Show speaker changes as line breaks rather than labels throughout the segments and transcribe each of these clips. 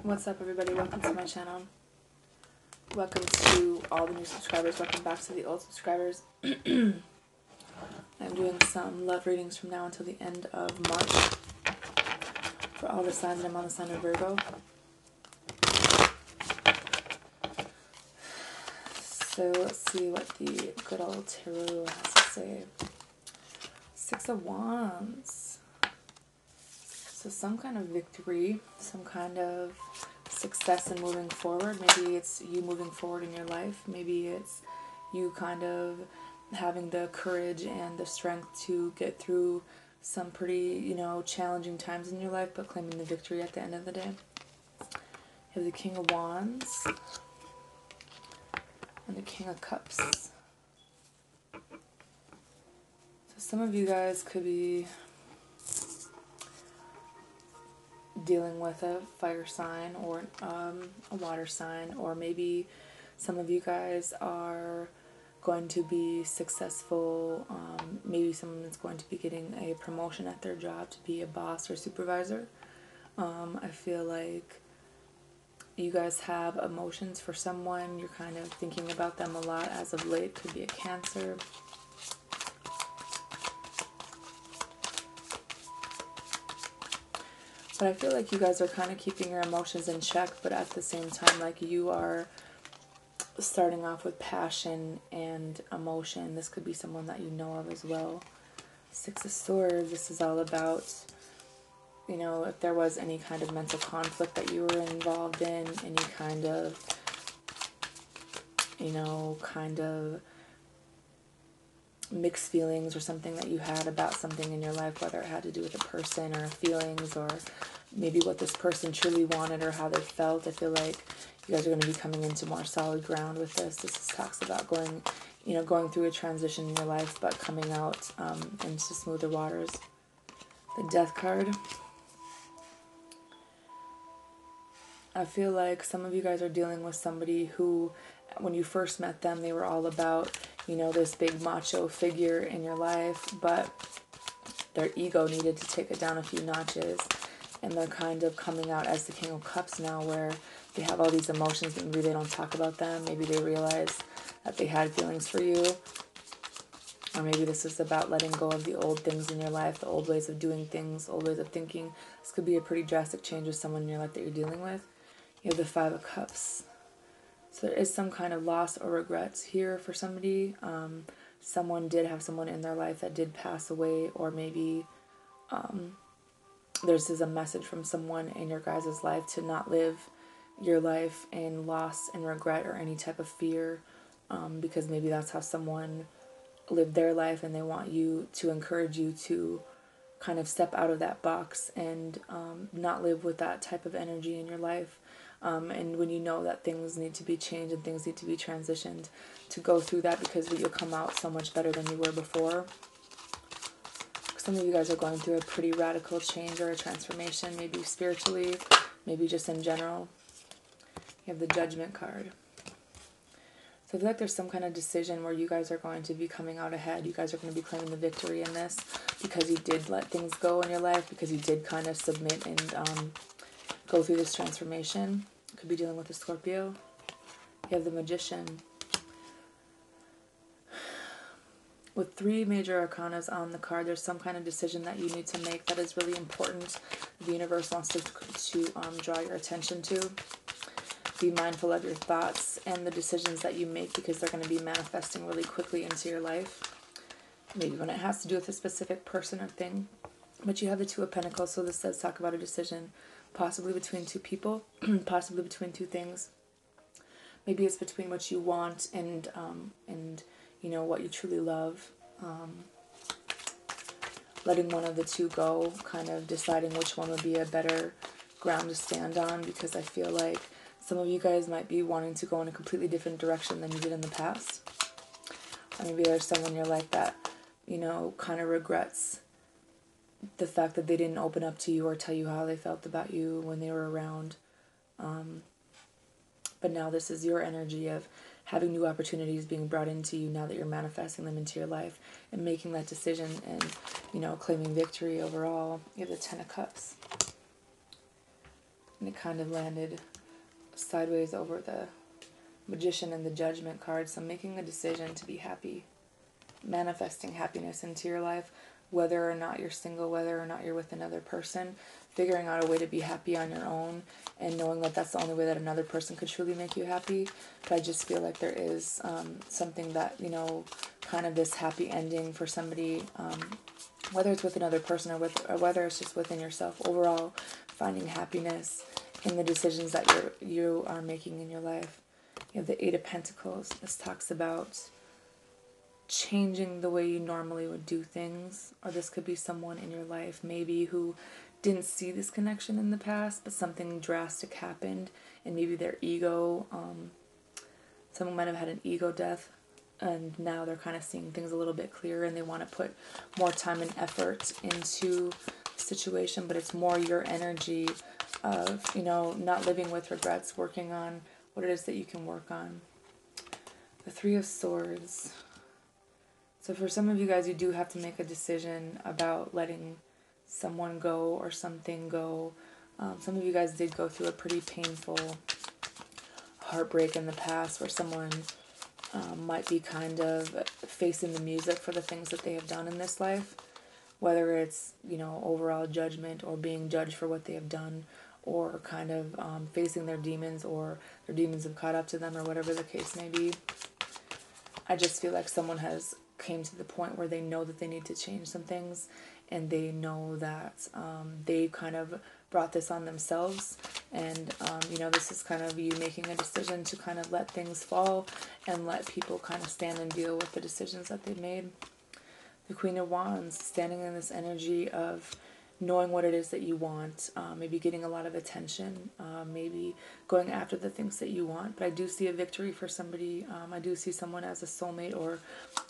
What's up, everybody? Welcome to my channel. Welcome to all the new subscribers. Welcome back to the old subscribers. I'm doing some love readings from now until the end of March for all the signs, and I'm on the sign of Virgo. So let's see what the good old tarot has to say. Six of Wands. So some kind of victory, some kind of success in moving forward. Maybe it's you moving forward in your life. Maybe it's you kind of having the courage and the strength to get through some pretty, challenging times in your life, but claiming the victory at the end of the day. You have the King of Wands and the King of Cups. So some of you guys could be dealing with a fire sign or a water sign, or maybe some of you guys are going to be successful. Maybe someone is going to be getting a promotion at their job to be a boss or supervisor. I feel like you guys have emotions for someone. You're kind of thinking about them a lot as of late. Could be a Cancer. But I feel like you guys are kind of keeping your emotions in check, but at the same time, like, you are starting off with passion and emotion. This could be someone that you know of as well. Six of Swords. This is all about, if there was any kind of mental conflict that you were involved in, any kind of, mixed feelings or something that you had about something in your life, whether it had to do with a person or feelings, or maybe what this person truly wanted or how they felt. I feel like you guys are going to be coming into more solid ground with this. This talks about going through a transition in your life, but coming out into smoother waters. The Death card. I feel like some of you guys are dealing with somebody who, when you first met them, they were all about, this big macho figure in your life, but their ego needed to take it down a few notches, and they're kind of coming out as the King of Cups now, where they have all these emotions, but maybe they don't talk about them. Maybe they realize that they had feelings for you, or maybe this is about letting go of the old things in your life, the old ways of doing things, old ways of thinking. This could be a pretty drastic change with someone in your life that you're dealing with. You have the Five of Cups. So there is some kind of loss or regrets here for somebody. Someone did have someone in their life that did pass away, or maybe this is a message from someone in your guys' life to not live your life in loss and regret or any type of fear, because maybe that's how someone lived their life, and they want you to encourage you to kind of step out of that box and not live with that type of energy in your life. And when you know that things need to be changed and things need to be transitioned, to go through that, because you'll come out so much better than you were before. Some of you guys are going through a pretty radical change or a transformation, maybe spiritually, maybe just in general. You have the Judgment card. So I feel like there's some kind of decision where you guys are going to be coming out ahead. You guys are going to be claiming the victory in this, because you did let things go in your life, because you did kind of submit and go through this transformation. Could be dealing with a Scorpio. You have the Magician. With three major arcanas on the card, there's some kind of decision that you need to make that is really important. The universe wants to draw your attention to. Be mindful of your thoughts and the decisions that you make, because they're going to be manifesting really quickly into your life. Maybe when it has to do with a specific person or thing. But you have the Two of Pentacles, so this does talk about a decision, possibly between two people, possibly between two things. Maybe it's between what you want and what you truly love. Letting one of the two go, kind of deciding which one would be a better ground to stand on, because I feel like some of you guys might be wanting to go in a completely different direction than you did in the past. Or maybe there's someone in your life that, kind of regrets the fact that they didn't open up to you or tell you how they felt about you when they were around. But now this is your energy of having new opportunities being brought into you now that you're manifesting them into your life and making that decision and, claiming victory overall. You have the Ten of Cups. And it kind of landed sideways over the Magician and the Judgment card. So making a decision to be happy, manifesting happiness into your life, whether or not you're single, whether or not you're with another person, figuring out a way to be happy on your own and knowing that that's the only way that another person could truly make you happy. But I just feel like there is something that, you know, kind of this happy ending for somebody, whether it's with another person or whether it's just within yourself. Overall, finding happiness in the decisions that you are making in your life. You have the Eight of Pentacles. This talks about changing the way you normally would do things, or this could be someone in your life maybe who didn't see this connection in the past, but something drastic happened, and maybe their ego, someone might have had an ego death, and now they're kind of seeing things a little bit clearer, and they want to put more time and effort into the situation. But it's more your energy of, you know, not living with regrets, working on what it is that you can work on. The Three of Swords. So for some of you guys, you do have to make a decision about letting someone go or something go. Some of you guys did go through a pretty painful heartbreak in the past where someone might be kind of facing the music for the things that they have done in this life. Whether it's, you know, overall judgment or being judged for what they have done, or kind of facing their demons, or their demons have caught up to them, or whatever the case may be. I just feel like someone has came to the point where they know that they need to change some things, and they know that they kind of brought this on themselves, and you know, this is kind of you making a decision to kind of let things fall and let people kind of stand and deal with the decisions that they've made. The Queen of Wands, standing in this energy of knowing what it is that you want, maybe getting a lot of attention, maybe going after the things that you want. But I do see a victory for somebody. I do see someone as a soulmate or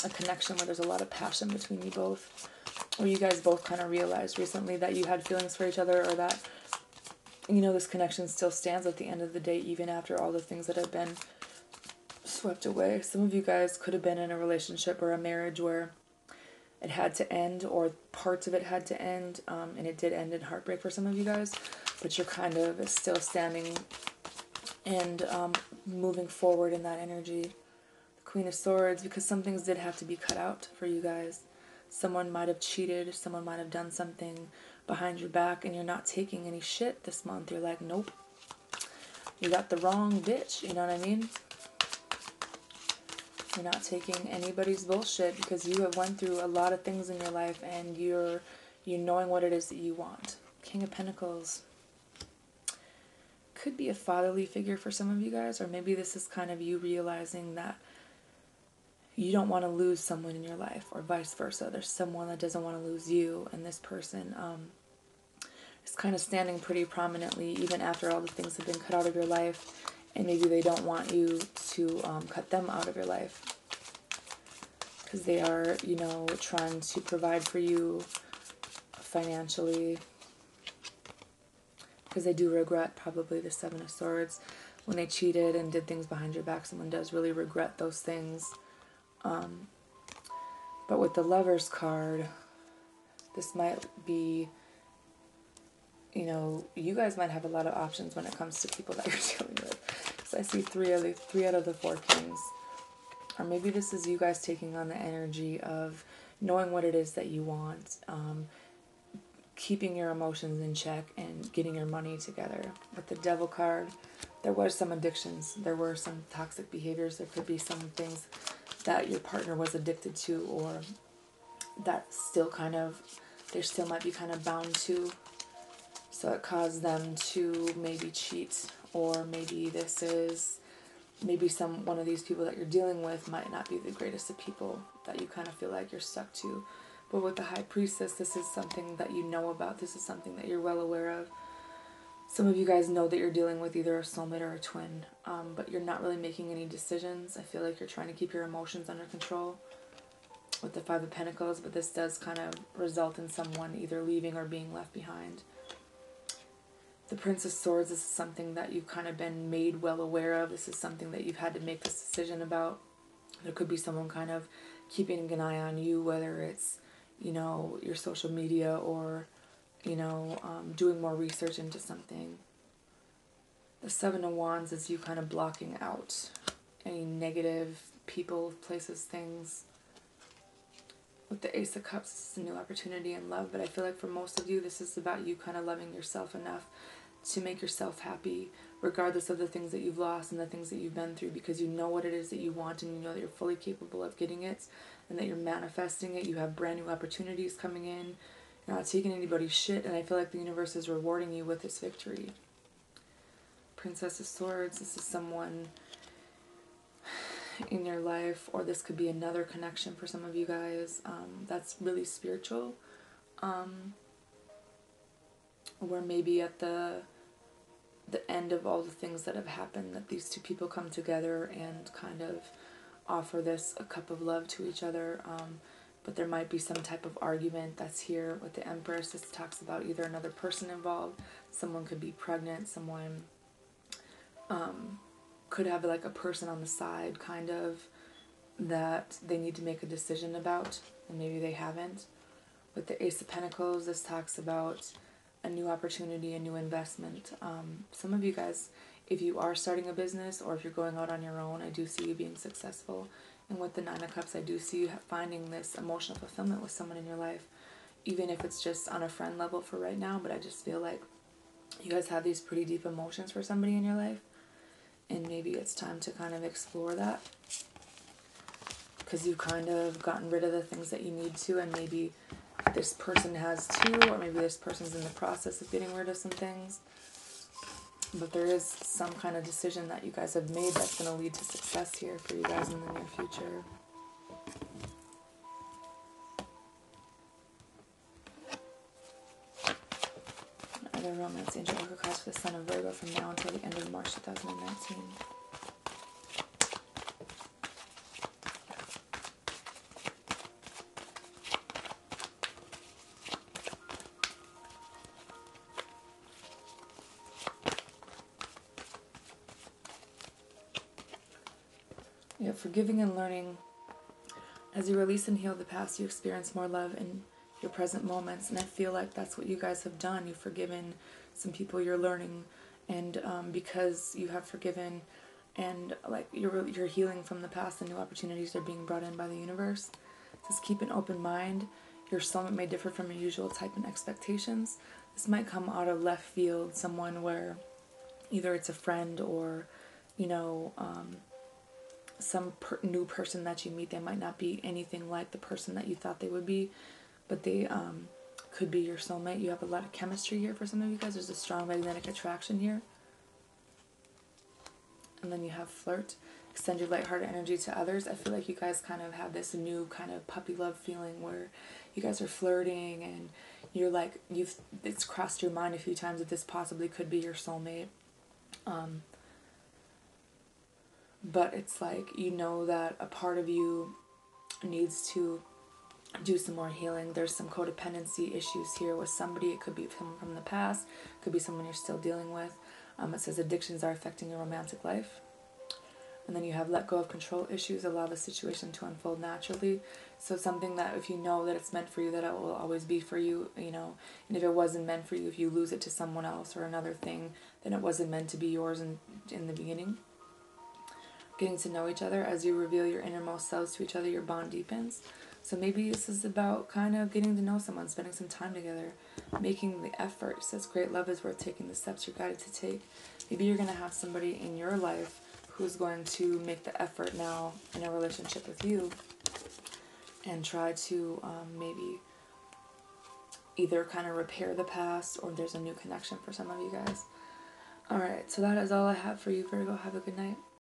a connection where there's a lot of passion between you both, where you guys both kind of realized recently that you had feelings for each other, or that, you know, this connection still stands at the end of the day, even after all the things that have been swept away. Some of you guys could have been in a relationship or a marriage where it had to end, or parts of it had to end, and it did end in heartbreak for some of you guys, but you're kind of still standing and moving forward in that energy. The Queen of Swords, because some things did have to be cut out for you guys. Someone might have cheated, someone might have done something behind your back, and you're not taking any shit this month. You're like, nope, you got the wrong bitch, you know what I mean? You're not taking anybody's bullshit, because you have went through a lot of things in your life, and you're knowing what it is that you want. King of Pentacles. Could be a fatherly figure for some of you guys, or maybe this is kind of you realizing that you don't want to lose someone in your life, or vice versa. There's someone that doesn't want to lose you, and this person is kind of standing pretty prominently even after all the things have been cut out of your life. And maybe they don't want you to cut them out of your life, because they are, you know, trying to provide for you financially, because they do regret probably the Seven of Swords. When they cheated and did things behind your back, someone does really regret those things. But with the Lovers card, this might be, you know, you guys might have a lot of options when it comes to people that you're dealing with. So I see three out of the four kings. Or maybe this is you guys taking on the energy of knowing what it is that you want, keeping your emotions in check, and getting your money together. With the Devil card, there were some addictions. There were some toxic behaviors. There could be some things that your partner was addicted to, or that still kind of, they still might be kind of bound to. So it caused them to maybe cheat, or maybe this is, maybe one of these people that you're dealing with might not be the greatest of people that you kind of feel like you're stuck to. But with the High Priestess, this is something that you know about. This is something that you're well aware of. Some of you guys know that you're dealing with either a soulmate or a twin, but you're not really making any decisions. I feel like you're trying to keep your emotions under control with the Five of Pentacles, but this does kind of result in someone either leaving or being left behind. The Prince of Swords is something that you've kind of been made well aware of. This is something that you've had to make this decision about. There could be someone kind of keeping an eye on you, whether it's, you know, your social media, or, you know, doing more research into something. The Seven of Wands is you kind of blocking out any negative people, places, things. With the Ace of Cups, this is a new opportunity in love, but I feel like for most of you, this is about you kind of loving yourself enough to make yourself happy, regardless of the things that you've lost and the things that you've been through, because you know what it is that you want and you know that you're fully capable of getting it and that you're manifesting it. You have brand new opportunities coming in. You're not taking anybody's shit, and I feel like the universe is rewarding you with this victory. Princess of Swords, this is someone in your life, or this could be another connection for some of you guys that's really spiritual, where maybe at the end of all the things that have happened, that these two people come together and kind of offer a cup of love to each other, but there might be some type of argument that's here. With the Empress, this talks about either another person involved, someone could be pregnant, someone could have like a person on the side kind of that they need to make a decision about, and maybe they haven't. With the Ace of Pentacles, this talks about a new opportunity, a new investment. Some of you guys, if you are starting a business or if you're going out on your own, I do see you being successful. And with the Nine of Cups, I do see you finding this emotional fulfillment with someone in your life, even if it's just on a friend level for right now. But I just feel like you guys have these pretty deep emotions for somebody in your life, and maybe it's time to kind of explore that, because you've kind of gotten rid of the things that you need to, and maybe this person has too, or maybe this person's in the process of getting rid of some things. But there is some kind of decision that you guys have made that's going to lead to success here for you guys in the near future. Another romance angel oracle cards for the Sun of Virgo from now until the end of March 2019. Yeah, forgiving and learning. As you release and heal the past, you experience more love in your present moments. And I feel like that's what you guys have done. You've forgiven some people, you're learning. And because you have forgiven and like you're healing from the past, and new opportunities are being brought in by the universe. Just keep an open mind. Your soulmate may differ from your usual type and expectations. This might come out of left field, someone where either it's a friend or, you know, some new person that you meet. They might not be anything like the person that you thought they would be, but they could be your soulmate. You have a lot of chemistry here for some of you guys. There's a strong magnetic attraction here. And then you have flirt. Extend your lighthearted energy to others. I feel like you guys kind of have this new kind of puppy love feeling where you guys are flirting, and you're like, it's crossed your mind a few times that this possibly could be your soulmate. But it's like, you know that a part of you needs to do some more healing. There's some codependency issues here with somebody. It could be someone from the past. It could be someone you're still dealing with. It says addictions are affecting your romantic life. And then you have let go of control issues. Allow the situation to unfold naturally. So something that if you know that it's meant for you, that it will always be for you, you know. And if it wasn't meant for you, if you lose it to someone else or another thing, then it wasn't meant to be yours in the beginning. Getting to know each other. As you reveal your innermost selves to each other, your bond deepens. So maybe this is about kind of getting to know someone, spending some time together, making the effort. It says great love is worth taking the steps you're guided to take. Maybe you're going to have somebody in your life who's going to make the effort now in a relationship with you and try to maybe either kind of repair the past, or there's a new connection for some of you guys. Alright, so that is all I have for you, Virgo. Have a good night.